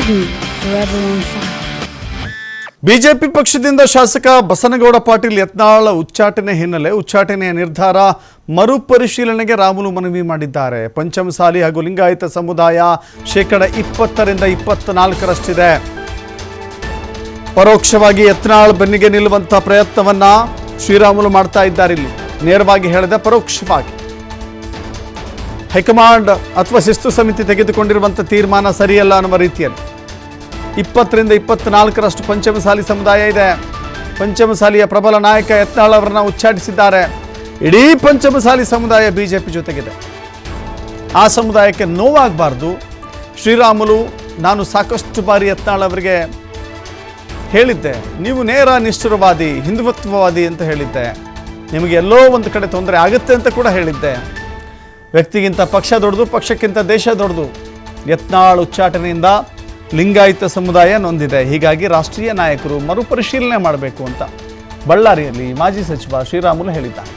Hidden, forever on fire. BJP ಪಕ್ಷದಿಂದ ಶಾಸಕ ಬಸನಗೌಡ ಪಾಟೀಲ್ ಯತ್ನಾಳ್ ಉಚ್ಚಾಟನೆ ಹಿನ್ನೆಲೆ ಉಚ್ಚಾಟನೆಯ ನಿರ್ಧಾರ ಮರುಪರಿಶೀಲನೆಗೆ ರಾಮುಲು ಮನವಿ ಮಾಡಿದ್ದಾರೆ. ಪಂಚಮಸಾಲಿ ಹಾಗೂ ಲಿಂಗಾಯತ ಸಮುದಾಯ 20% 24ರಷ್ಟಿದೆ. ಪರೋಕ್ಷವಾಗಿ ಯತ್ನಾಳ್ ಬೆನ್ನಿಗೆ ನಿಲ್ಲುವಂತ ಪ್ರಯತ್ನವನ್ನ ಶ್ರೀರಾಮುಲು ಮಾಡ್ತಾ ಇದ್ದಾರೆ. ಇಲ್ಲಿ ನೇರವಾಗಿ ಹೇಳಿದ ಪರೋಕ್ಷವಾಗಿ ಹೈಕಮಾಂಡ್ ಅಥವಾ ಶಿಸ್ತು ಸಮಿತಿ ತೆಗೆದುಕೊಂಡಿರುವಂಥ ತೀರ್ಮಾನ ಸರಿಯಲ್ಲ ಅನ್ನುವ ರೀತಿಯಲ್ಲಿ 20% 24ರಷ್ಟು ಪಂಚಮಸಾಲಿ ಸಮುದಾಯ ಇದೆ. ಪಂಚಮಸಾಲಿಯ ಪ್ರಬಲ ನಾಯಕ ಯತ್ನಾಳ್ ಅವರನ್ನ ಉಚ್ಚಾಟಿಸಿದ್ದಾರೆ. ಇಡೀ ಪಂಚಮಸಾಲಿ ಸಮುದಾಯ ಬಿಜೆಪಿ ಜೊತೆಗಿದೆ. ಆ ಸಮುದಾಯಕ್ಕೆ ನೋವಾಗಬಾರ್ದು. ಶ್ರೀರಾಮುಲು ನಾನು ಸಾಕಷ್ಟು ಬಾರಿ ಯತ್ನಾಳ್ ಅವರಿಗೆ ಹೇಳಿದ್ದೆ, ನೀವು ನೇರ ನಿಷ್ಠುರವಾದಿ ಹಿಂದುತ್ವವಾದಿ ಅಂತ ಹೇಳಿದ್ದೆ, ನಿಮಗೆ ಎಲ್ಲೋ ಒಂದು ಕಡೆ ತೊಂದರೆ ಆಗುತ್ತೆ ಅಂತ ಕೂಡ ಹೇಳಿದ್ದೆ. ವ್ಯಕ್ತಿಗಿಂತ ಪಕ್ಷ ದೊಡ್ಡದು, ಪಕ್ಷಕ್ಕಿಂತ ದೇಶ ದೊಡ್ಡದು. ಯತ್ನಾಳ್ ಉಚ್ಚಾಟನೆಯಿಂದ ಲಿಂಗಾಯತ ಸಮುದಾಯ ನೊಂದಿದೆ. ಹೀಗಾಗಿ ರಾಷ್ಟ್ರೀಯ ನಾಯಕರು ಮರುಪರಿಶೀಲನೆ ಮಾಡಬೇಕು ಅಂತ ಬಳ್ಳಾರಿಯಲ್ಲಿ ಮಾಜಿ ಸಚಿವ ಶ್ರೀರಾಮುಲು ಹೇಳಿದ್ದಾರೆ.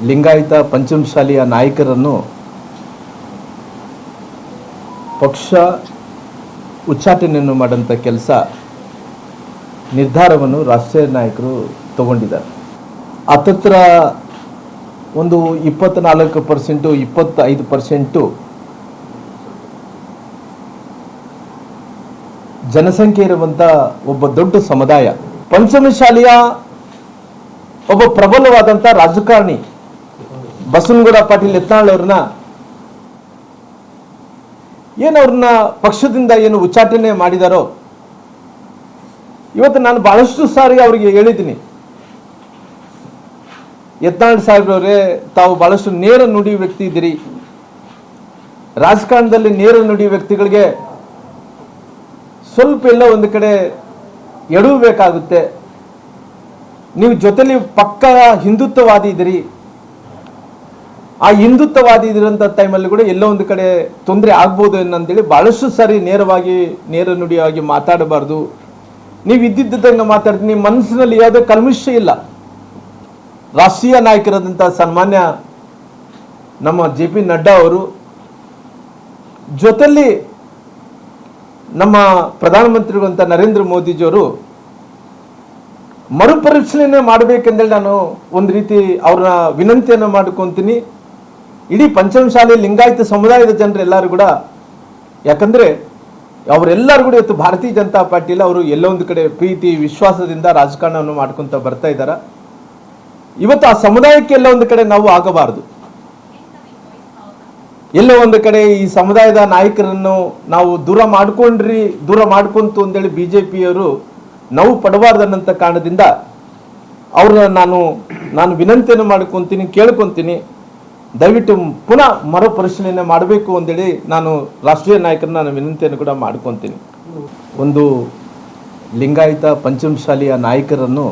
ಲಿಂಗಾಯತ ಪಂಚಮಶಾಲಿಯ ನಾಯಕರನ್ನು ಪಕ್ಷ ಉಚ್ಚಾಟನೆಯನ್ನು ಮಾಡೋಂಥ ಕೆಲಸ ನಿರ್ಧಾರವನ್ನು ರಾಷ್ಟ್ರೀಯ ನಾಯಕರು ತಗೊಂಡಿದ್ದಾರೆ. ಹತ್ತತ್ರ ಒಂದು 24% 25% ಜನಸಂಖ್ಯೆ ಇರುವಂಥ ಒಬ್ಬ ದೊಡ್ಡ ಸಮುದಾಯ. ಪಂಚಮಶಾಲಿಯ ಒಬ್ಬ ಪ್ರಬಲವಾದಂಥ ರಾಜಕಾರಣಿ ಬಸನಗೌಡ ಪಾಟೀಲ್ ಯತ್ನಾಳ್ ಅವ್ರನ್ನ ಏನವ್ರನ್ನ ಪಕ್ಷದಿಂದ ಏನು ಉಚ್ಚಾಟನೆ ಮಾಡಿದಾರೋ, ಇವತ್ತು ನಾನು ಬಹಳಷ್ಟು ಸಾರಿ ಅವರಿಗೆ ಹೇಳಿದ್ದೀನಿ, ಯತ್ನಾಳ್ ಸಾಹೇಬ್ರವರೇ, ತಾವು ಬಹಳಷ್ಟು ನೇರ ನುಡಿ ವ್ಯಕ್ತಿ ಇದ್ದೀರಿ. ರಾಜಕಾರಣದಲ್ಲಿ ನೇರ ನುಡಿ ವ್ಯಕ್ತಿಗಳಿಗೆ ಸ್ವಲ್ಪ ಎಲ್ಲ ಒಂದು ಕಡೆ ಎಡವಬೇಕಾಗುತ್ತೆ. ನೀವು ಜೊತೆಲಿ ಪಕ್ಕ ಹಿಂದುತ್ವವಾದಿ ಇದ್ದೀರಿ. ಆ ಹಿಂದುತ್ವವಾದಿ ಇದ್ರಂಥ ಟೈಮಲ್ಲಿ ಕೂಡ ಎಲ್ಲೋ ಒಂದು ಕಡೆ ತೊಂದರೆ ಆಗ್ಬೋದು ಏನಂತೇಳಿ ಬಹಳಷ್ಟು ಸಾರಿ ನೇರ ನುಡಿಯಾಗಿ ಮಾತಾಡಬಾರ್ದು. ನೀವು ಇದ್ದಿದ್ದಂಗೆ ಮಾತಾಡ್ತೀನಿ. ನಿಮ್ಮ ಮನಸ್ಸಿನಲ್ಲಿ ಯಾವುದೇ ಕಲ್ಮಶ ಇಲ್ಲ. ರಾಷ್ಟ್ರೀಯ ನಾಯಕರಾದಂಥ ಸನ್ಮಾನ್ಯ ನಮ್ಮ JP ನಡ್ಡಾ ಅವರು ಜೊತೆಯಲ್ಲಿ ನಮ್ಮ ಪ್ರಧಾನಮಂತ್ರಿಗಳಂತ ನರೇಂದ್ರ ಮೋದಿಜಿಯವರು ಮರುಪರಿಶೀಲನೆ ಮಾಡಬೇಕೆಂದೇಳಿ ನಾನು ಒಂದು ರೀತಿ ಅವ್ರನ್ನ ವಿನಂತಿಯನ್ನು ಮಾಡ್ಕೊತೀನಿ. ಇಡೀ ಪಂಚಮಶಾಲಿ ಲಿಂಗಾಯತ ಸಮುದಾಯದ ಜನರು ಎಲ್ಲರೂ ಕೂಡ, ಯಾಕಂದರೆ ಅವರೆಲ್ಲರೂ ಕೂಡ ಇವತ್ತು ಭಾರತೀಯ ಜನತಾ ಪಾರ್ಟಿಯಲ್ಲಿ ಅವರು ಎಲ್ಲೋ ಒಂದು ಕಡೆ ಪ್ರೀತಿ ವಿಶ್ವಾಸದಿಂದ ರಾಜಕಾರಣವನ್ನು ಮಾಡ್ಕೊತ ಬರ್ತಾ ಇದ್ದಾರೆ. ಇವತ್ತು ಆ ಸಮುದಾಯಕ್ಕೆ ಎಲ್ಲ ಒಂದು ಕಡೆ ನಾವು ಆಗಬಾರದು. ಎಲ್ಲೋ ಒಂದು ಕಡೆ ಈ ಸಮುದಾಯದ ನಾಯಕರನ್ನು ನಾವು ದೂರ ಮಾಡ್ಕೊಂತು ಅಂತೇಳಿ ಬಿಜೆಪಿಯವರು ನಾವು ಪಡಬಾರ್ದನ್ನಂಥ ಕಾರಣದಿಂದ ಅವ್ರನ್ನ ನಾನು ವಿನಂತಿಯನ್ನು ಮಾಡ್ಕೊತೀನಿ, ಕೇಳ್ಕೊತೀನಿ, ದಯವಿಟ್ಟು ಪುನಃ ಮರುಪರಿಶೀಲನೆ ಮಾಡಬೇಕು ಅಂತೇಳಿ ನಾನು ರಾಷ್ಟ್ರೀಯ ನಾಯಕರನ್ನ ನಾನು ವಿನಂತಿಯನ್ನು ಕೂಡ ಮಾಡ್ಕೊತೀನಿ. ಒಂದು ಲಿಂಗಾಯತ ಪಂಚಮಶಾಲಿಯ ನಾಯಕರನ್ನು